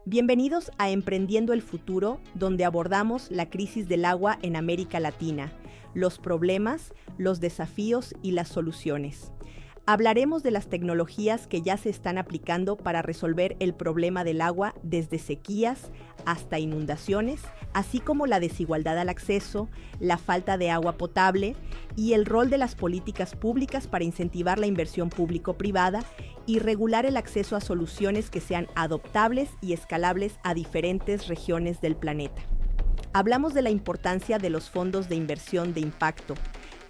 Bienvenidos a Emprendiendo el Futuro, donde abordamos la crisis del agua en América Latina, los problemas, los desafíos y las soluciones. Hablaremos de las tecnologías que ya se están aplicando para resolver el problema del agua desde sequías hasta inundaciones, así como la desigualdad al acceso, la falta de agua potable y el rol de las políticas públicas para incentivar la inversión público-privada y regular el acceso a soluciones que sean adoptables y escalables a diferentes regiones del planeta. Hablamos de la importancia de los fondos de inversión de impacto,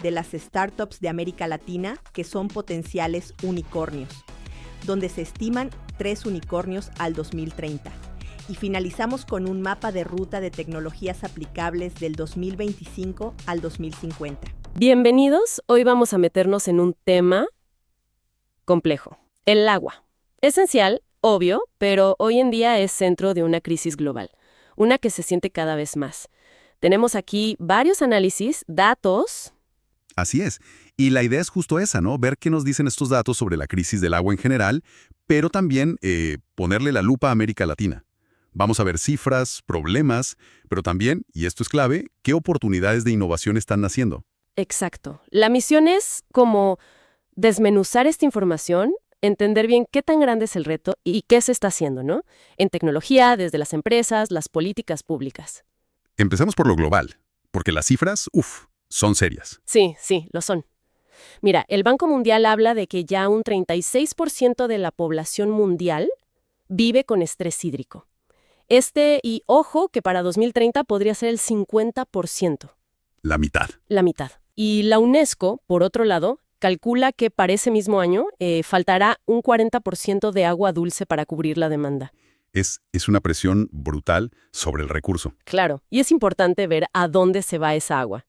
de las startups de América Latina que son potenciales unicornios, donde se estiman 3 unicornios al 2030. Y finalizamos con un mapa de ruta de tecnologías aplicables del 2025 al 2050. Bienvenidos, hoy vamos a meternos en un tema complejo, el agua. Esencial, obvio, pero hoy en día es centro de una crisis global, una que se siente cada vez más. Tenemos aquí varios análisis, datos. Así es. Y la idea es justo esa, ¿no? Ver qué nos dicen estos datos sobre la crisis del agua en general, pero también ponerle la lupa a América Latina. Vamos a ver cifras, problemas, pero también, y esto es clave, qué oportunidades de innovación están naciendo. Exacto. La misión es como desmenuzar esta información, entender bien qué tan grande es el reto y qué se está haciendo, ¿no? En tecnología, desde las empresas, las políticas públicas. Empecemos por lo global, porque las cifras, son serias. Sí, lo son. Mira, el Banco Mundial habla de que ya un 36% de la población mundial vive con estrés hídrico. Y ojo, que para 2030 podría ser el 50%. La mitad. La mitad. Y la UNESCO, por otro lado, calcula que para ese mismo año faltará un 40% de agua dulce para cubrir la demanda. Es una presión brutal sobre el recurso. Claro, y es importante ver a dónde se va esa agua.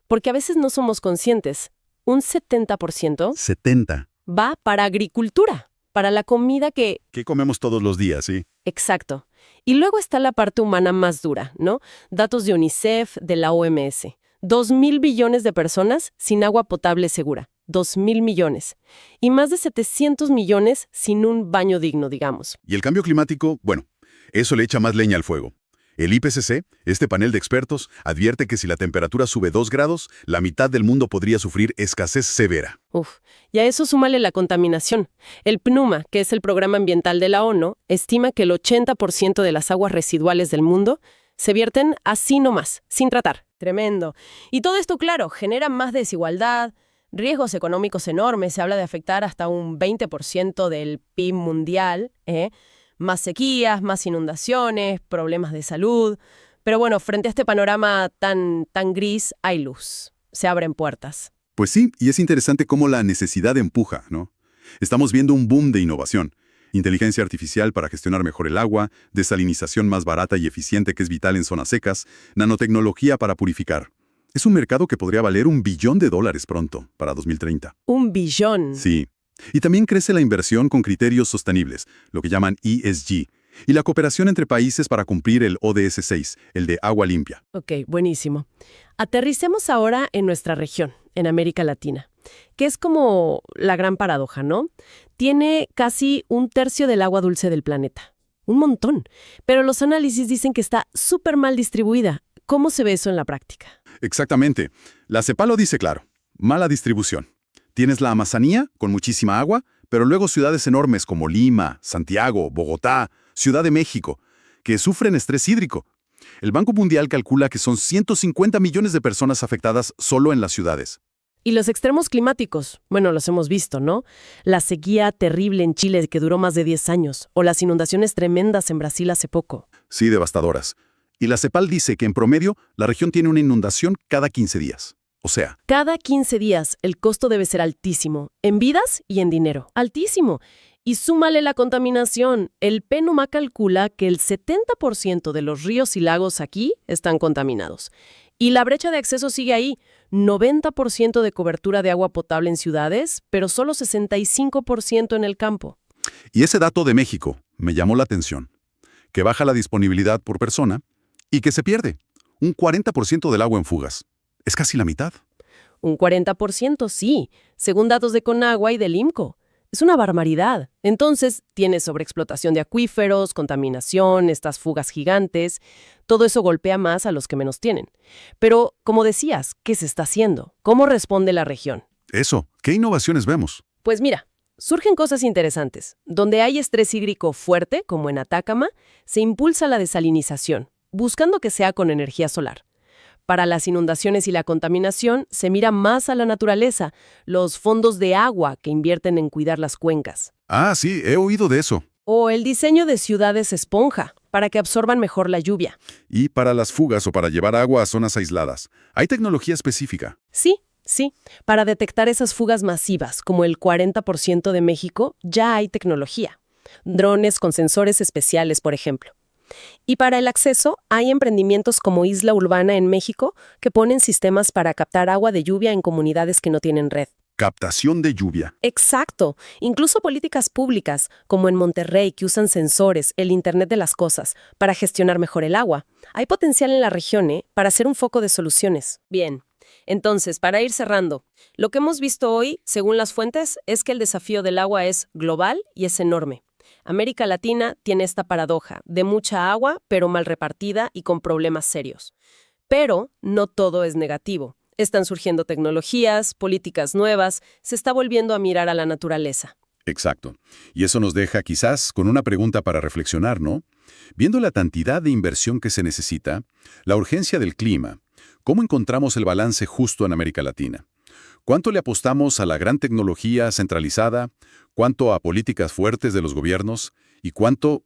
Porque a veces no somos conscientes. Un 70%. 70. Va para agricultura, para la comida que... ¿Qué comemos todos los días, sí? Exacto. Y luego está la parte humana más dura, ¿no? Datos de UNICEF, de la OMS. 2.000 billones de personas sin agua potable segura. 2.000 millones. Y más de 700 millones sin un baño digno, digamos. Y el cambio climático, bueno, eso le echa más leña al fuego. El IPCC, este panel de expertos, advierte que si la temperatura sube 2 grados, la mitad del mundo podría sufrir escasez severa. Y a eso súmale la contaminación. El PNUMA, que es el Programa Ambiental de la ONU, estima que el 80% de las aguas residuales del mundo se vierten así nomás, sin tratar. Tremendo. Y todo esto, claro, genera más desigualdad, riesgos económicos enormes. Se habla de afectar hasta un 20% del PIB mundial, Más sequías, más inundaciones, problemas de salud. Pero bueno, frente a este panorama tan gris, hay luz. Se abren puertas. Pues sí, y es interesante cómo la necesidad empuja, ¿no? Estamos viendo un boom de innovación. Inteligencia artificial para gestionar mejor el agua, desalinización más barata y eficiente que es vital en zonas secas, nanotecnología para purificar. Es un mercado que podría valer $1 billón pronto, para 2030. ¿1 billón? Sí. Y también crece la inversión con criterios sostenibles, lo que llaman ESG, y la cooperación entre países para cumplir el ODS 6, el de agua limpia. Ok, buenísimo. Aterricemos ahora en nuestra región, en América Latina, que es como la gran paradoja, ¿no? Tiene casi 1/3 del agua dulce del planeta. Un montón. Pero los análisis dicen que está súper mal distribuida. ¿Cómo se ve eso en la práctica? Exactamente. La CEPAL lo dice claro. Mala distribución. Tienes la Amazonía, con muchísima agua, pero luego ciudades enormes como Lima, Santiago, Bogotá, Ciudad de México, que sufren estrés hídrico. El Banco Mundial calcula que son 150 millones de personas afectadas solo en las ciudades. Y los extremos climáticos, bueno, los hemos visto, ¿no? La sequía terrible en Chile que duró más de 10 años, o las inundaciones tremendas en Brasil hace poco. Sí, devastadoras. Y la CEPAL dice que en promedio la región tiene una inundación cada 15 días. O sea, cada 15 días el costo debe ser altísimo, en vidas y en dinero. Altísimo. Y súmale la contaminación. El PNUMA calcula que el 70% de los ríos y lagos aquí están contaminados. Y la brecha de acceso sigue ahí. 90% de cobertura de agua potable en ciudades, pero solo 65% en el campo. Y ese dato de México me llamó la atención. Que baja la disponibilidad por persona y que se pierde. Un 40% del agua en fugas. Es casi la mitad. Un 40%, sí, según datos de Conagua y del IMCO. Es una barbaridad. Entonces, tienes sobreexplotación de acuíferos, contaminación, estas fugas gigantes. Todo eso golpea más a los que menos tienen. Pero, como decías, ¿qué se está haciendo? ¿Cómo responde la región? Eso, ¿qué innovaciones vemos? Pues mira, surgen cosas interesantes. Donde hay estrés hídrico fuerte, como en Atacama, se impulsa la desalinización, buscando que sea con energía solar. Para las inundaciones y la contaminación, se mira más a la naturaleza, los fondos de agua que invierten en cuidar las cuencas. Ah, sí, he oído de eso. O el diseño de ciudades esponja, para que absorban mejor la lluvia. Y para las fugas o para llevar agua a zonas aisladas, ¿hay tecnología específica? Sí, para detectar esas fugas masivas, como el 40% de México, ya hay tecnología. Drones con sensores especiales, por ejemplo. Y para el acceso, hay emprendimientos como Isla Urbana en México que ponen sistemas para captar agua de lluvia en comunidades que no tienen red. Captación de lluvia. Exacto. Incluso políticas públicas, como en Monterrey, que usan sensores, el Internet de las cosas, para gestionar mejor el agua. Hay potencial en la región, para ser un foco de soluciones. Bien. Entonces, para ir cerrando, lo que hemos visto hoy, según las fuentes, es que el desafío del agua es global y es enorme. América Latina tiene esta paradoja de mucha agua, pero mal repartida y con problemas serios. Pero no todo es negativo. Están surgiendo tecnologías, políticas nuevas, se está volviendo a mirar a la naturaleza. Exacto. Y eso nos deja quizás con una pregunta para reflexionar, ¿no? Viendo la cantidad de inversión que se necesita, la urgencia del clima, ¿cómo encontramos el balance justo en América Latina? ¿Cuánto le apostamos a la gran tecnología centralizada? ¿Cuánto a políticas fuertes de los gobiernos? ¿Y cuánto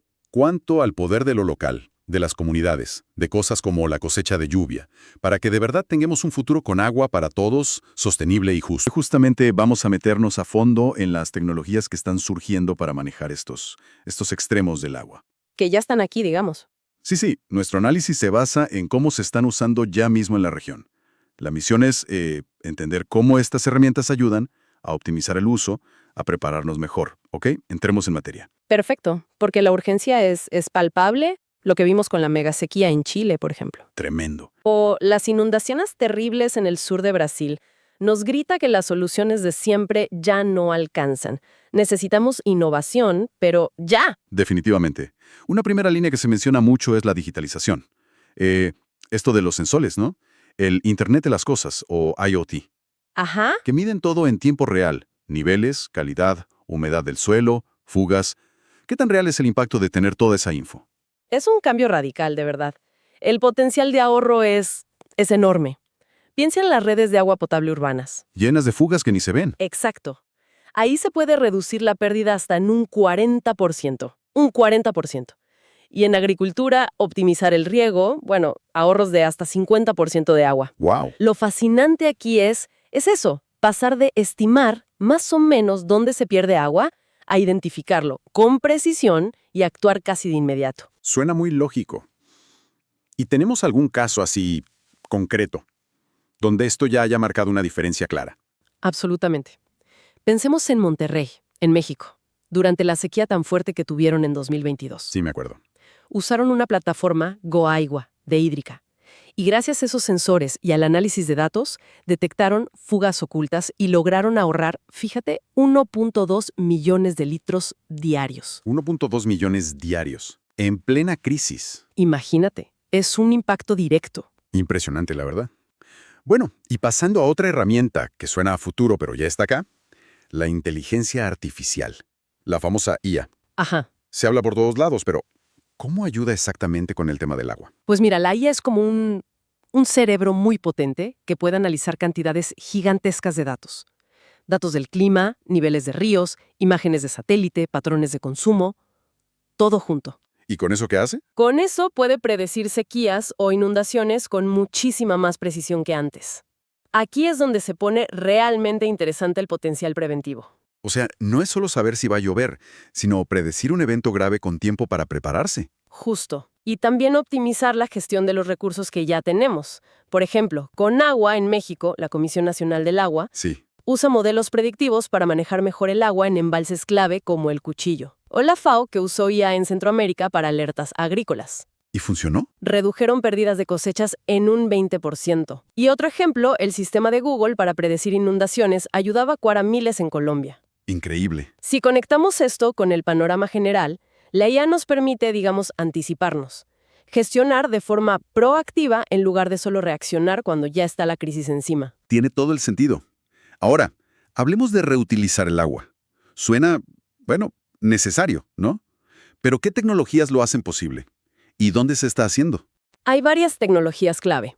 al poder de lo local, de las comunidades, de cosas como la cosecha de lluvia, para que de verdad tengamos un futuro con agua para todos, sostenible y justo? Justamente vamos a meternos a fondo en las tecnologías que están surgiendo para manejar estos extremos del agua. Que ya están aquí, digamos. Sí, nuestro análisis se basa en cómo se están usando ya mismo en la región. La misión es entender cómo estas herramientas ayudan a optimizar el uso, a prepararnos mejor, ¿ok? Entremos en materia. Perfecto, porque la urgencia es palpable, lo que vimos con la megasequía en Chile, por ejemplo. Tremendo. O las inundaciones terribles en el sur de Brasil. Nos grita que las soluciones de siempre ya no alcanzan. Necesitamos innovación, pero ¡ya! Definitivamente. Una primera línea que se menciona mucho es la digitalización. Esto de los sensores, ¿no? El Internet de las Cosas, o IoT. Ajá. Que miden todo en tiempo real. Niveles, calidad, humedad del suelo, fugas. ¿Qué tan real es el impacto de tener toda esa info? Es un cambio radical, de verdad. El potencial de ahorro es enorme. Piensa en las redes de agua potable urbanas. Llenas de fugas que ni se ven. Exacto. Ahí se puede reducir la pérdida hasta en un 40%. Un 40%. Y en agricultura, optimizar el riego, ahorros de hasta 50% de agua. ¡Wow! Lo fascinante aquí es eso, pasar de estimar más o menos dónde se pierde agua a identificarlo con precisión y actuar casi de inmediato. Suena muy lógico. ¿Y tenemos algún caso así concreto, donde esto ya haya marcado una diferencia clara? Absolutamente. Pensemos en Monterrey, en México, durante la sequía tan fuerte que tuvieron en 2022. Sí, me acuerdo. Usaron una plataforma GoAigua, de hídrica. Y gracias a esos sensores y al análisis de datos, detectaron fugas ocultas y lograron ahorrar, fíjate, 1.2 millones de litros diarios. 1.2 millones diarios, en plena crisis. Imagínate, es un impacto directo. Impresionante, la verdad. Bueno, y pasando a otra herramienta que suena a futuro, pero ya está acá, la inteligencia artificial, la famosa IA. Ajá. Se habla por todos lados, pero ¿cómo ayuda exactamente con el tema del agua? Pues mira, la IA es como un cerebro muy potente que puede analizar cantidades gigantescas de datos. Datos del clima, niveles de ríos, imágenes de satélite, patrones de consumo, todo junto. ¿Y con eso qué hace? Con eso puede predecir sequías o inundaciones con muchísima más precisión que antes. Aquí es donde se pone realmente interesante el potencial preventivo. O sea, no es solo saber si va a llover, sino predecir un evento grave con tiempo para prepararse. Justo. Y también optimizar la gestión de los recursos que ya tenemos. Por ejemplo, con agua en México, la Comisión Nacional del Agua Sí. usa modelos predictivos para manejar mejor el agua en embalses clave como el Cuchillo. O la FAO, que usó IA en Centroamérica para alertas agrícolas. ¿Y funcionó? Redujeron pérdidas de cosechas en un 20%. Y otro ejemplo, el sistema de Google para predecir inundaciones ayudó a evacuar a miles en Colombia. Increíble. Si conectamos esto con el panorama general, la IA nos permite, digamos, anticiparnos, gestionar de forma proactiva en lugar de solo reaccionar cuando ya está la crisis encima. Tiene todo el sentido. Ahora, hablemos de reutilizar el agua. Suena, bueno, necesario, ¿no? Pero ¿qué tecnologías lo hacen posible? ¿Y dónde se está haciendo? Hay varias tecnologías clave.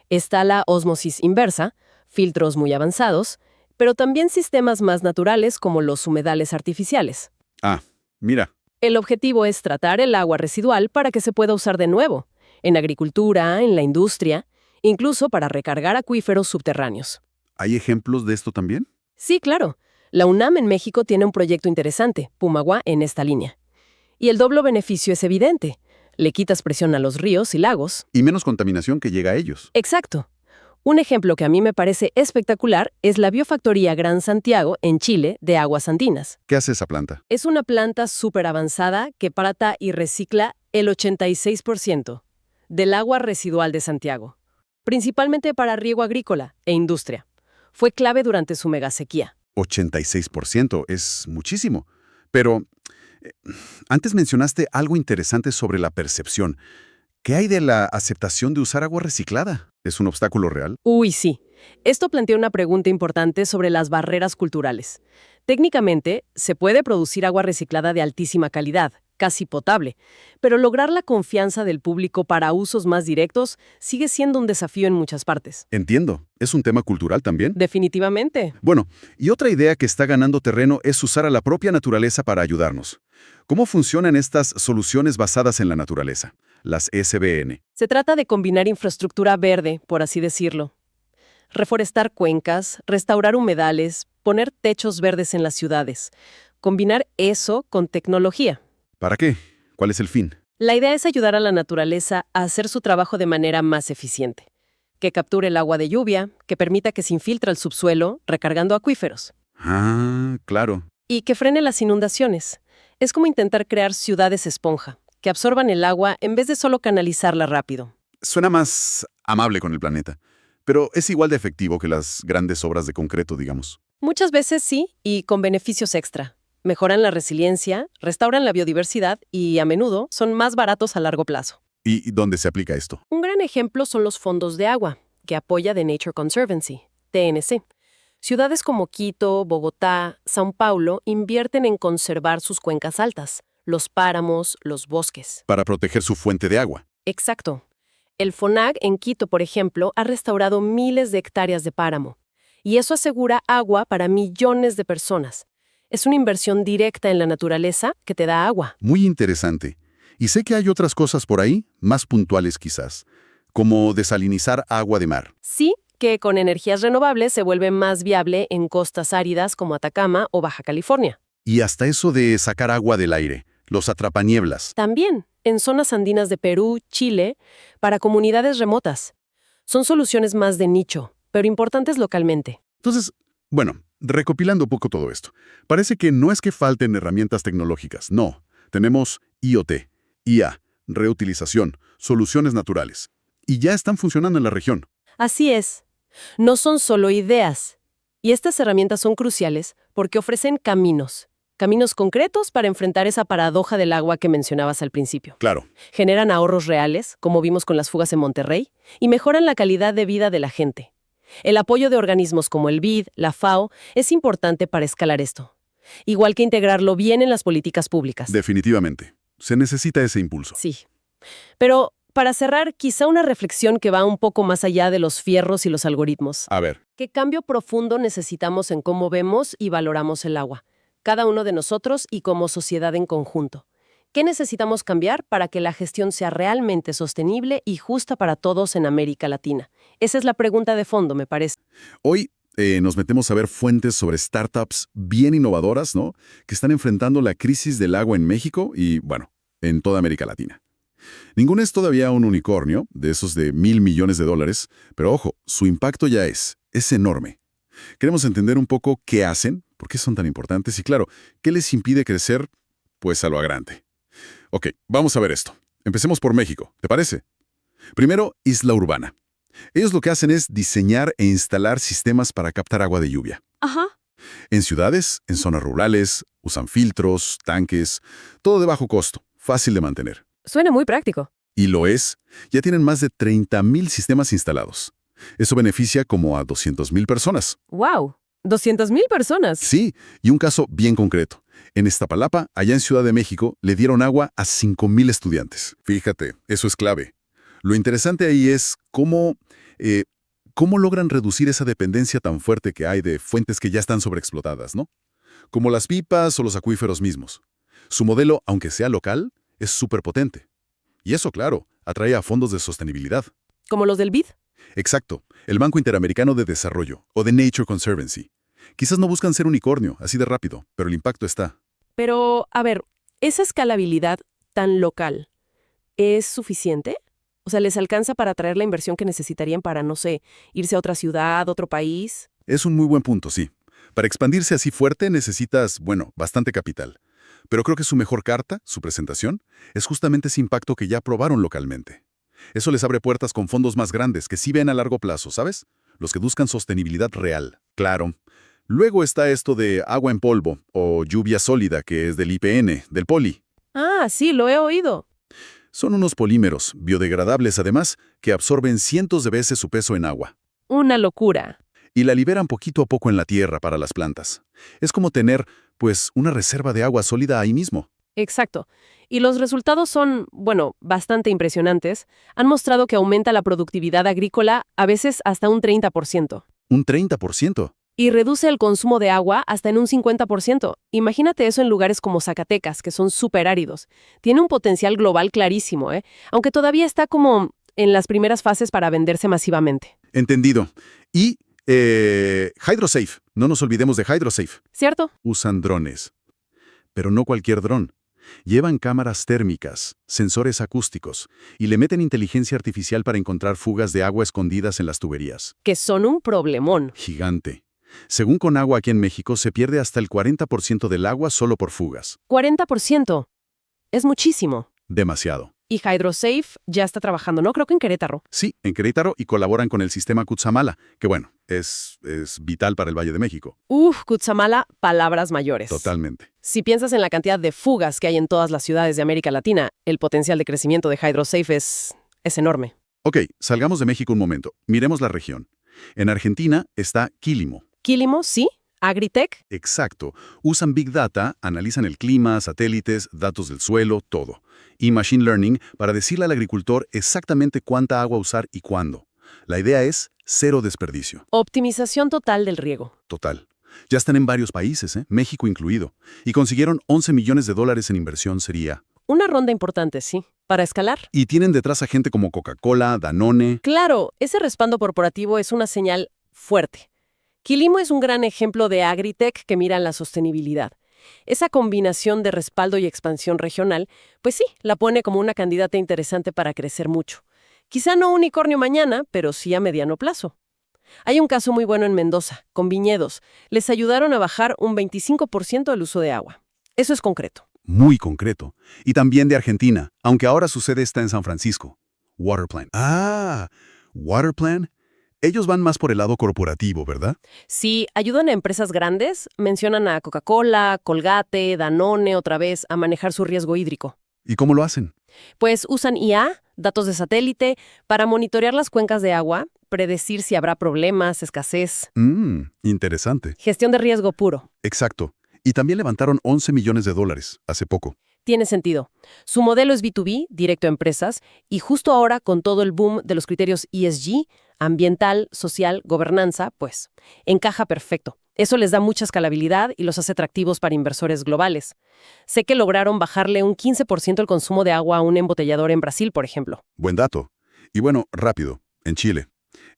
Está la ósmosis inversa, filtros muy avanzados, pero también sistemas más naturales como los humedales artificiales. Ah, mira. El objetivo es tratar el agua residual para que se pueda usar de nuevo, en agricultura, en la industria, incluso para recargar acuíferos subterráneos. ¿Hay ejemplos de esto también? Sí, claro. La UNAM en México tiene un proyecto interesante, Pumagua, en esta línea. Y el doble beneficio es evidente. Le quitas presión a los ríos y lagos. Y menos contaminación que llega a ellos. Exacto. Un ejemplo que a mí me parece espectacular es la biofactoría Gran Santiago, en Chile, de aguas andinas. ¿Qué hace esa planta? Es una planta súper avanzada que trata y recicla el 86% del agua residual de Santiago, principalmente para riego agrícola e industria. Fue clave durante su megasequía. 86%, es muchísimo. Pero antes mencionaste algo interesante sobre la percepción. ¿Qué hay de la aceptación de usar agua reciclada? ¿Es un obstáculo real? Uy, sí. Esto plantea una pregunta importante sobre las barreras culturales. Técnicamente, se puede producir agua reciclada de altísima calidad, casi potable, pero lograr la confianza del público para usos más directos sigue siendo un desafío en muchas partes. Entiendo. ¿Es un tema cultural también? Definitivamente. Bueno, y otra idea que está ganando terreno es usar a la propia naturaleza para ayudarnos. ¿Cómo funcionan estas soluciones basadas en la naturaleza? Las SBN. Se trata de combinar infraestructura verde, por así decirlo. Reforestar cuencas, restaurar humedales, poner techos verdes en las ciudades. Combinar eso con tecnología. ¿Para qué? ¿Cuál es el fin? La idea es ayudar a la naturaleza a hacer su trabajo de manera más eficiente. Que capture el agua de lluvia, que permita que se infiltre al subsuelo, recargando acuíferos. Ah, claro. Y que frene las inundaciones. Es como intentar crear ciudades esponja, que absorban el agua en vez de solo canalizarla rápido. Suena más amable con el planeta, pero es igual de efectivo que las grandes obras de concreto, digamos. Muchas veces sí, y con beneficios extra. Mejoran la resiliencia, restauran la biodiversidad y, a menudo, son más baratos a largo plazo. ¿Y dónde se aplica esto? Un gran ejemplo son los fondos de agua, que apoya The Nature Conservancy, TNC. Ciudades como Quito, Bogotá, São Paulo invierten en conservar sus cuencas altas, los páramos, los bosques. Para proteger su fuente de agua. Exacto. El FONAG en Quito, por ejemplo, ha restaurado miles de hectáreas de páramo. Y eso asegura agua para millones de personas. Es una inversión directa en la naturaleza que te da agua. Muy interesante. Y sé que hay otras cosas por ahí, más puntuales quizás, como desalinizar agua de mar. Sí, que con energías renovables se vuelve más viable en costas áridas como Atacama o Baja California. Y hasta eso de sacar agua del aire, los atrapanieblas. También, en zonas andinas de Perú, Chile, para comunidades remotas. Son soluciones más de nicho, pero importantes localmente. Entonces, bueno, recopilando un poco todo esto, parece que no es que falten herramientas tecnológicas, no. Tenemos IoT, IA, reutilización, soluciones naturales. Y ya están funcionando en la región. Así es. No son solo ideas. Y estas herramientas son cruciales porque ofrecen caminos concretos para enfrentar esa paradoja del agua que mencionabas al principio. Claro. Generan ahorros reales, como vimos con las fugas en Monterrey, y mejoran la calidad de vida de la gente. El apoyo de organismos como el BID, la FAO, es importante para escalar esto. Igual que integrarlo bien en las políticas públicas. Definitivamente. Se necesita ese impulso. Sí. Pero, para cerrar, quizá una reflexión que va un poco más allá de los fierros y los algoritmos. A ver. ¿Qué cambio profundo necesitamos en cómo vemos y valoramos el agua? Cada uno de nosotros y como sociedad en conjunto. ¿Qué necesitamos cambiar para que la gestión sea realmente sostenible y justa para todos en América Latina? Esa es la pregunta de fondo, me parece. Hoy nos metemos a ver fuentes sobre startups bien innovadoras, ¿no? Que están enfrentando la crisis del agua en México y, bueno, en toda América Latina. Ninguno es todavía un unicornio, de esos de $1,000 millones, pero ojo, su impacto ya es enorme. Queremos entender un poco qué hacen, por qué son tan importantes y, claro, qué les impide crecer, pues a lo grande. Ok, vamos a ver esto. Empecemos por México, ¿te parece? Primero, Isla Urbana. Ellos lo que hacen es diseñar e instalar sistemas para captar agua de lluvia. Ajá. En ciudades, en zonas rurales, usan filtros, tanques, todo de bajo costo, fácil de mantener. Suena muy práctico. Y lo es, ya tienen más de 30.000 sistemas instalados. Eso beneficia como a 200.000 personas. ¡Wow! 200,000 personas. Sí, y un caso bien concreto. En Iztapalapa, allá en Ciudad de México, le dieron agua a 5.000 estudiantes. Fíjate, eso es clave. Lo interesante ahí es cómo logran reducir esa dependencia tan fuerte que hay de fuentes que ya están sobreexplotadas, ¿no? Como las pipas o los acuíferos mismos. Su modelo, aunque sea local, es súper potente. Y eso, claro, atrae a fondos de sostenibilidad. ¿Como los del BID? Exacto, el Banco Interamericano de Desarrollo, o de Nature Conservancy. Quizás no buscan ser unicornio, así de rápido, pero el impacto está. Pero, a ver, ¿esa escalabilidad tan local es suficiente? O sea, ¿les alcanza para atraer la inversión que necesitarían para, no sé, irse a otra ciudad, otro país? Es un muy buen punto, sí. Para expandirse así fuerte necesitas, bastante capital. Pero creo que su mejor carta, su presentación, es justamente ese impacto que ya probaron localmente. Eso les abre puertas con fondos más grandes que sí ven a largo plazo, ¿sabes? Los que buscan sostenibilidad real. Claro. Luego está esto de agua en polvo o lluvia sólida, que es del IPN, del poli. Ah, sí, lo he oído. Son unos polímeros, biodegradables además, que absorben cientos de veces su peso en agua. Una locura. Y la liberan poquito a poco en la tierra para las plantas. Es como tener, una reserva de agua sólida ahí mismo. Exacto. Y los resultados son, bastante impresionantes. Han mostrado que aumenta la productividad agrícola a veces hasta un 30%. ¿Un 30%? Y reduce el consumo de agua hasta en un 50%. Imagínate eso en lugares como Zacatecas, que son súper áridos. Tiene un potencial global clarísimo, aunque todavía está como en las primeras fases para venderse masivamente. Entendido. Y HydroSafe. No nos olvidemos de HydroSafe. ¿Cierto? Usan drones. Pero no cualquier dron. Llevan cámaras térmicas, sensores acústicos y le meten inteligencia artificial para encontrar fugas de agua escondidas en las tuberías. Que son un problemón. Gigante. Según Conagua aquí en México, se pierde hasta el 40% del agua solo por fugas. 40%. Es muchísimo. Demasiado. Y HydroSafe ya está trabajando, ¿no? Creo que en Querétaro. Sí, en Querétaro y colaboran con el sistema Cutzamala, que es vital para el Valle de México. Cutzamala, palabras mayores. Totalmente. Si piensas en la cantidad de fugas que hay en todas las ciudades de América Latina, el potencial de crecimiento de HydroSafe es enorme. Ok, salgamos de México un momento. Miremos la región. En Argentina está Quilimo. Quilimo, sí. Agritech. Exacto. Usan Big Data, analizan el clima, satélites, datos del suelo, todo. Y Machine Learning para decirle al agricultor exactamente cuánta agua usar y cuándo. La idea es cero desperdicio. Optimización total del riego. Total. Ya están en varios países, México incluido. Y consiguieron $11 millones en inversión sería. Una ronda importante, sí. Para escalar. Y tienen detrás a gente como Coca-Cola, Danone. Claro, ese respaldo corporativo es una señal fuerte. Quilimo es un gran ejemplo de Agritech que mira en la sostenibilidad. Esa combinación de respaldo y expansión regional, pues sí, la pone como una candidata interesante para crecer mucho. Quizá no unicornio mañana, pero sí a mediano plazo. Hay un caso muy bueno en Mendoza, con viñedos. Les ayudaron a bajar un 25% el uso de agua. Eso es concreto. Muy concreto. Y también de Argentina, aunque ahora su sede está en San Francisco. Waterplan. Waterplan. Ellos van más por el lado corporativo, ¿verdad? Sí, ayudan a empresas grandes, mencionan a Coca-Cola, Colgate, Danone otra vez, a manejar su riesgo hídrico. ¿Y cómo lo hacen? Pues usan IA, datos de satélite, para monitorear las cuencas de agua, predecir si habrá problemas, escasez. Interesante. Gestión de riesgo puro. Exacto. Y también levantaron $11 millones hace poco. Tiene sentido. Su modelo es B2B, directo a empresas, y justo ahora, con todo el boom de los criterios ESG, ambiental, social, gobernanza, pues, encaja perfecto. Eso les da mucha escalabilidad y los hace atractivos para inversores globales. Sé que lograron bajarle un 15% el consumo de agua a un embotellador en Brasil, por ejemplo. Buen dato. Y rápido, en Chile.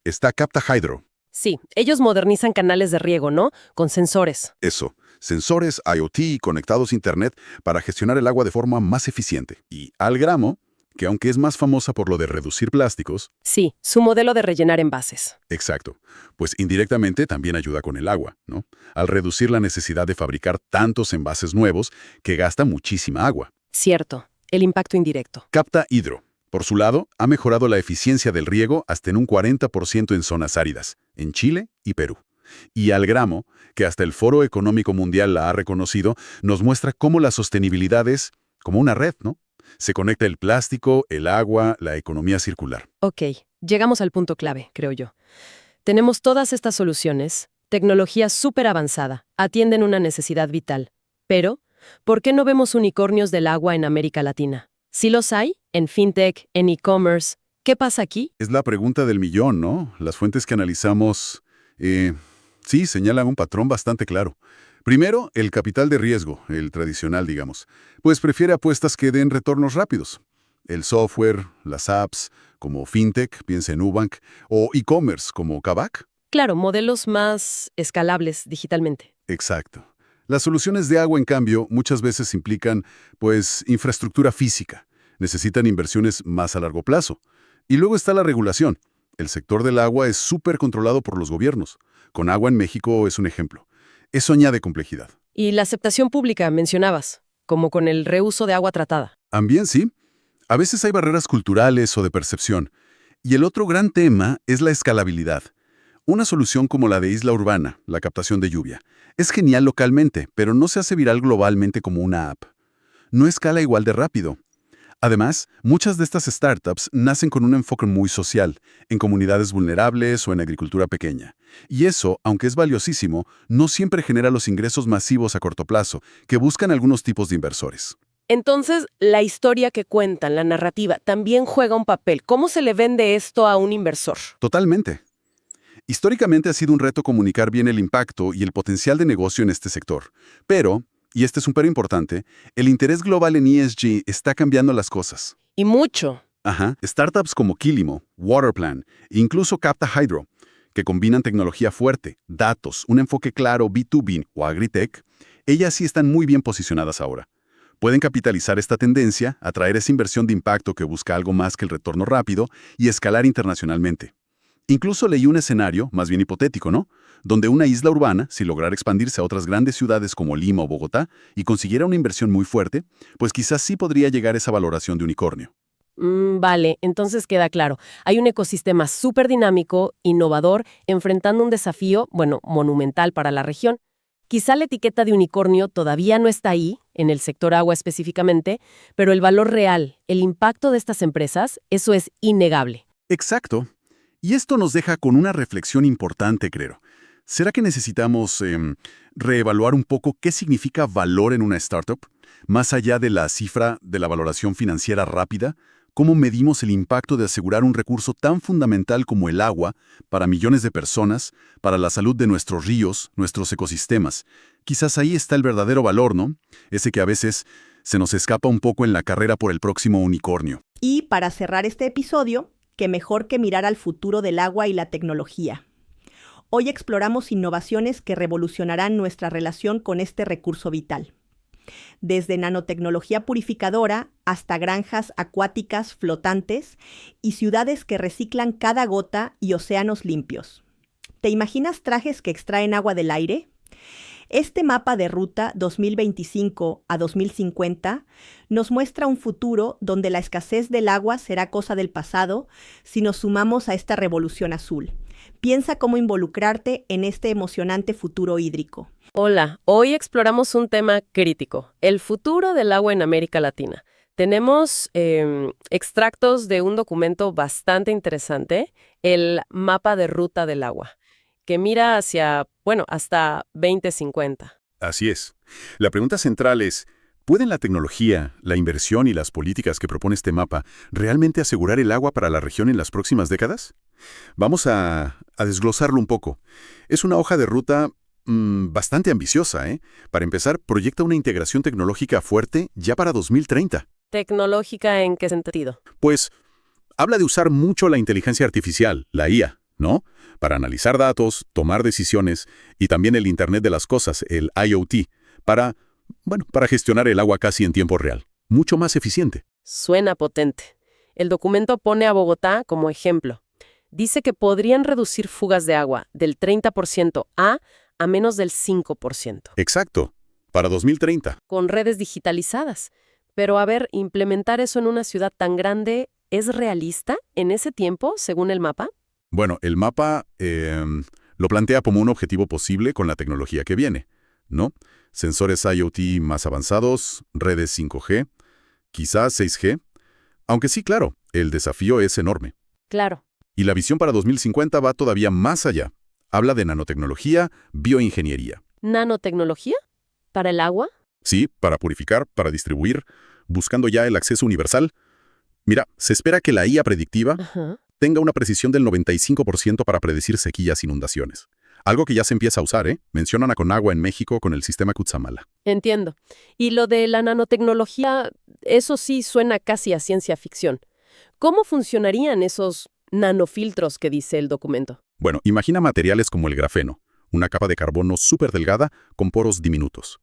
Está Capta Hydro. Sí, ellos modernizan canales de riego, ¿no? Con sensores. Eso. Sensores IoT conectados a Internet para gestionar el agua de forma más eficiente. Y Algramo, que aunque es más famosa por lo de reducir plásticos... Sí, su modelo de rellenar envases. Exacto. Pues indirectamente también ayuda con el agua, ¿no? Al reducir la necesidad de fabricar tantos envases nuevos que gasta muchísima agua. Cierto. El impacto indirecto. Capta Hydro. Por su lado, ha mejorado la eficiencia del riego hasta en un 40% en zonas áridas, en Chile y Perú. Y al gramo, que hasta el Foro Económico Mundial la ha reconocido, nos muestra cómo la sostenibilidad es como una red, ¿no? Se conecta el plástico, el agua, la economía circular. Ok, llegamos al punto clave, creo yo. Tenemos todas estas soluciones, tecnología súper avanzada, atienden una necesidad vital. Pero, ¿por qué no vemos unicornios del agua en América Latina? ¿Sí los hay? En fintech, en e-commerce. ¿Qué pasa aquí? Es la pregunta del millón, ¿no? Las fuentes que analizamos, sí, señalan un patrón bastante claro. Primero, el capital de riesgo, el tradicional, digamos, pues prefiere apuestas que den retornos rápidos. El software, las apps, como fintech, piensa en Nubank, o e-commerce, como Kavak. Claro, modelos más escalables digitalmente. Exacto. Las soluciones de agua, en cambio, muchas veces implican, pues, infraestructura física. Necesitan inversiones más a largo plazo. Y luego está la regulación. El sector del agua es súper controlado por los gobiernos. Con Agua en México es un ejemplo. Eso añade complejidad. Y la aceptación pública, mencionabas, como con el reuso de agua tratada. También sí. A veces hay barreras culturales o de percepción. Y el otro gran tema es la escalabilidad. Una solución como la de Isla Urbana, la captación de lluvia, es genial localmente, pero no se hace viral globalmente como una app. No escala igual de rápido. Además, muchas de estas startups nacen con un enfoque muy social, en comunidades vulnerables o en agricultura pequeña. Y eso, aunque es valiosísimo, no siempre genera los ingresos masivos a corto plazo que buscan algunos tipos de inversores. Entonces, la historia que cuentan, la narrativa, también juega un papel. ¿Cómo se le vende esto a un inversor? Totalmente. Históricamente ha sido un reto comunicar bien el impacto y el potencial de negocio en este sector. Pero, y este es súper importante, el interés global en ESG está cambiando las cosas. Y mucho. Ajá. Startups como Kilimo, Waterplan e incluso Capta Hydro, que combinan tecnología fuerte, datos, un enfoque claro B2B o agritech, ellas sí están muy bien posicionadas ahora. Pueden capitalizar esta tendencia, atraer esa inversión de impacto que busca algo más que el retorno rápido y escalar internacionalmente. Incluso leí un escenario, más bien hipotético, ¿no? Donde una isla urbana, si lograra expandirse a otras grandes ciudades como Lima o Bogotá y consiguiera una inversión muy fuerte, pues quizás sí podría llegar esa valoración de unicornio. Vale, entonces queda claro. Hay un ecosistema súper dinámico, innovador, enfrentando un desafío, bueno, monumental para la región. Quizá la etiqueta de unicornio todavía no está ahí, en el sector agua específicamente, pero el valor real, el impacto de estas empresas, eso es innegable. Exacto. Y esto nos deja con una reflexión importante, creo. ¿Será que necesitamos reevaluar un poco qué significa valor en una startup? Más allá de la cifra de la valoración financiera rápida, ¿cómo medimos el impacto de asegurar un recurso tan fundamental como el agua para millones de personas, para la salud de nuestros ríos, nuestros ecosistemas? Quizás ahí está el verdadero valor, ¿no? Ese que a veces se nos escapa un poco en la carrera por el próximo unicornio. Y para cerrar este episodio, qué mejor que mirar al futuro del agua y la tecnología. Hoy exploramos innovaciones que revolucionarán nuestra relación con este recurso vital. Desde nanotecnología purificadora hasta granjas acuáticas flotantes y ciudades que reciclan cada gota y océanos limpios. ¿Te imaginas trajes que extraen agua del aire? Este mapa de ruta 2025 a 2050 nos muestra un futuro donde la escasez del agua será cosa del pasado si nos sumamos a esta revolución azul. Piensa cómo involucrarte en este emocionante futuro hídrico. Hola, hoy exploramos un tema crítico, el futuro del agua en América Latina. Tenemos extractos de un documento bastante interesante, el mapa de ruta del agua, que mira hacia, hasta 2050. Así es. La pregunta central es, ¿pueden la tecnología, la inversión y las políticas que propone este mapa realmente asegurar el agua para la región en las próximas décadas? Vamos a desglosarlo un poco. Es una hoja de ruta bastante ambiciosa, ¿eh? Para empezar, proyecta una integración tecnológica fuerte ya para 2030. ¿Tecnológica en qué sentido? Pues, habla de usar mucho la inteligencia artificial, la IA, ¿no? Para analizar datos, tomar decisiones y también el Internet de las Cosas, el IoT, para gestionar el agua casi en tiempo real. Mucho más eficiente. Suena potente. El documento pone a Bogotá como ejemplo. Dice que podrían reducir fugas de agua del 30% a menos del 5%. Exacto. Para 2030. Con redes digitalizadas. Pero a ver, ¿implementar eso en una ciudad tan grande es realista en ese tiempo, según el mapa? Bueno, el mapa Lo plantea como un objetivo posible con la tecnología que viene, ¿no? Sensores IoT más avanzados, redes 5G, quizás 6G. Aunque sí, claro, el desafío es enorme. Claro. Y la visión para 2050 va todavía más allá. Habla de nanotecnología, bioingeniería. ¿Nanotecnología? ¿Para el agua? Sí, para purificar, para distribuir, buscando ya el acceso universal. Mira, se espera que la IA predictiva Ajá. tenga una precisión del 95% para predecir sequías e inundaciones. Algo que ya se empieza a usar, ¿eh? Mencionan a Conagua en México con el sistema Cutzamala. Entiendo. Y lo de la nanotecnología, eso sí suena casi a ciencia ficción. ¿Cómo funcionarían esos nanofiltros que dice el documento? Bueno, imagina materiales como el grafeno, una capa de carbono súper delgada con poros diminutos.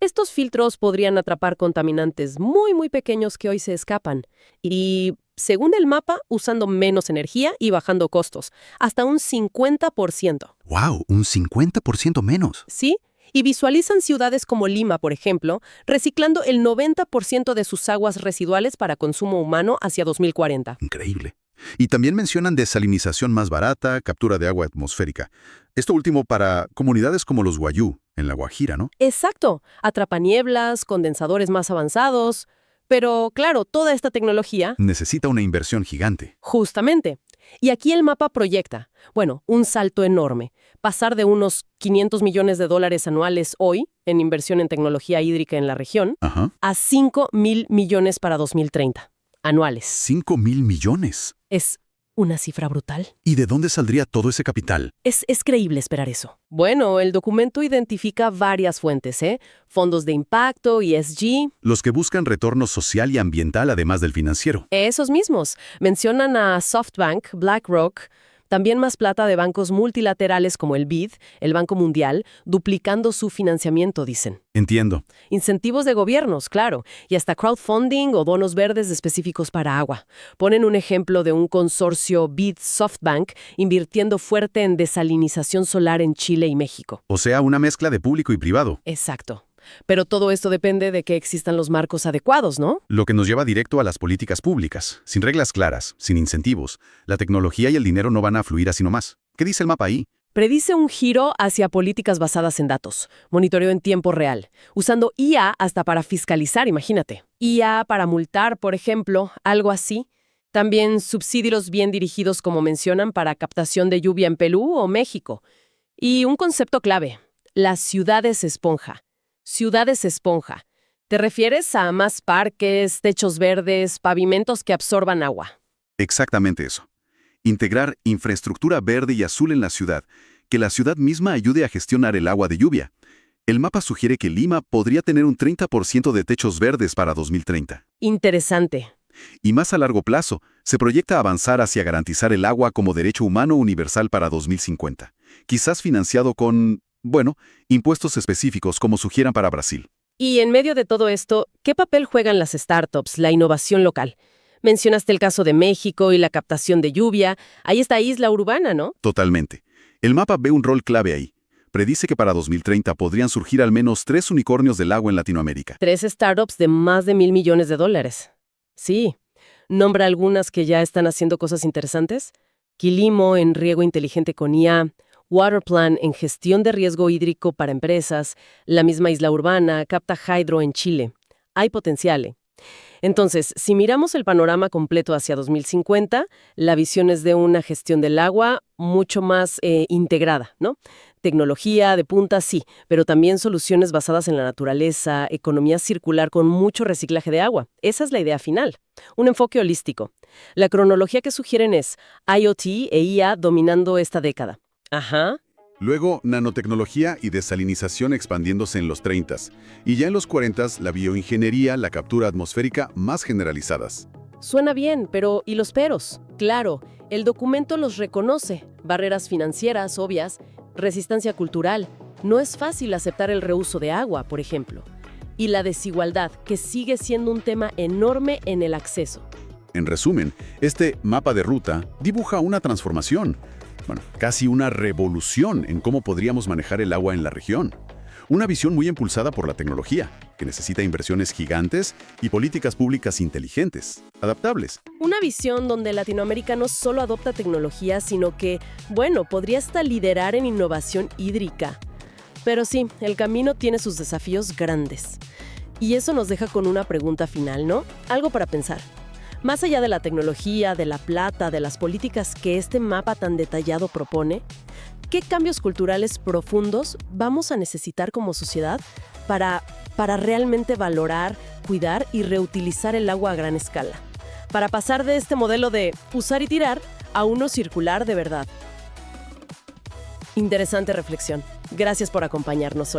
Estos filtros podrían atrapar contaminantes muy, muy pequeños que hoy se escapan. Y, según el mapa, usando menos energía y bajando costos, hasta un 50%. ¡Wow! Un 50% menos. ¿Sí? Y visualizan ciudades como Lima, por ejemplo, reciclando el 90% de sus aguas residuales para consumo humano hacia 2040. Increíble. Y también mencionan desalinización más barata, captura de agua atmosférica. Esto último para comunidades como los Wayuu, en La Guajira, ¿no? Exacto. Atrapanieblas, condensadores más avanzados. Pero, claro, toda esta tecnología... Necesita una inversión gigante. Justamente. Y aquí el mapa proyecta, bueno, un salto enorme. Pasar de unos $500 millones anuales hoy, en inversión en tecnología hídrica en la región, Ajá. a 5.000 millones para 2030, anuales. 5.000 millones. Es una cifra brutal. ¿Y de dónde saldría todo ese capital? Es creíble esperar eso. Bueno, el documento identifica varias fuentes, fondos de impacto, ESG. Los que buscan retorno social y ambiental además del financiero. Esos mismos. Mencionan a SoftBank, BlackRock, también más plata de bancos multilaterales como el BID, el Banco Mundial, duplicando su financiamiento, dicen. Entiendo. Incentivos de gobiernos, claro, y hasta crowdfunding o bonos verdes específicos para agua. Ponen un ejemplo de un consorcio BID-SoftBank invirtiendo fuerte en desalinización solar en Chile y México. O sea, una mezcla de público y privado. Exacto. Pero todo esto depende de que existan los marcos adecuados, ¿no? Lo que nos lleva directo a las políticas públicas. Sin reglas claras, sin incentivos, la tecnología y el dinero no van a fluir así nomás. ¿Qué dice el mapa ahí? Predice un giro hacia políticas basadas en datos, monitoreo en tiempo real, usando IA hasta para fiscalizar, imagínate. IA para multar, por ejemplo, algo así. También subsidios bien dirigidos, como mencionan, para captación de lluvia en Perú o México. Y un concepto clave, las ciudades esponja. Ciudades esponja. ¿Te refieres a más parques, techos verdes, pavimentos que absorban agua? Exactamente eso. Integrar infraestructura verde y azul en la ciudad, que la ciudad misma ayude a gestionar el agua de lluvia. El mapa sugiere que Lima podría tener un 30% de techos verdes para 2030. Interesante. Y más a largo plazo, se proyecta avanzar hacia garantizar el agua como derecho humano universal para 2050, quizás financiado con, bueno, impuestos específicos como sugieran para Brasil. Y en medio de todo esto, ¿qué papel juegan las startups, la innovación local? Mencionaste el caso de México y la captación de lluvia. Ahí está Isla Urbana, ¿no? Totalmente. El mapa ve un rol clave ahí. Predice que para 2030 podrían surgir al menos 3 unicornios del agua en Latinoamérica. 3 startups de más de $1.000 millones. Sí. ¿Nombra algunas que ya están haciendo cosas interesantes? Quilimo en riego inteligente con IA, Waterplan en gestión de riesgo hídrico para empresas, la misma Isla Urbana, Capta Hydro en Chile. Hay potencial, ¿eh? Entonces, si miramos el panorama completo hacia 2050, la visión es de una gestión del agua mucho más integrada, ¿no? Tecnología de punta, sí, pero también soluciones basadas en la naturaleza, economía circular con mucho reciclaje de agua. Esa es la idea final. Un enfoque holístico. La cronología que sugieren es IoT e IA dominando esta década. Ajá. Luego, nanotecnología y desalinización expandiéndose en los 30s. Y ya en los 40s, la bioingeniería, la captura atmosférica más generalizadas. Suena bien, pero ¿y los peros? Claro, el documento los reconoce. Barreras financieras, obvias, resistencia cultural. No es fácil aceptar el reuso de agua, por ejemplo. Y la desigualdad, que sigue siendo un tema enorme en el acceso. En resumen, este mapa de ruta dibuja una transformación. Bueno, casi una revolución en cómo podríamos manejar el agua en la región. Una visión muy impulsada por la tecnología, que necesita inversiones gigantes y políticas públicas inteligentes, adaptables. Una visión donde Latinoamérica no solo adopta tecnología, sino que, bueno, podría hasta liderar en innovación hídrica. Pero sí, el camino tiene sus desafíos grandes. Y eso nos deja con una pregunta final, ¿no? Algo para pensar. Más allá de la tecnología, de la plata, de las políticas que este mapa tan detallado propone, ¿qué cambios culturales profundos vamos a necesitar como sociedad para realmente valorar, cuidar y reutilizar el agua a gran escala? Para pasar de este modelo de usar y tirar a uno circular de verdad. Interesante reflexión. Gracias por acompañarnos hoy.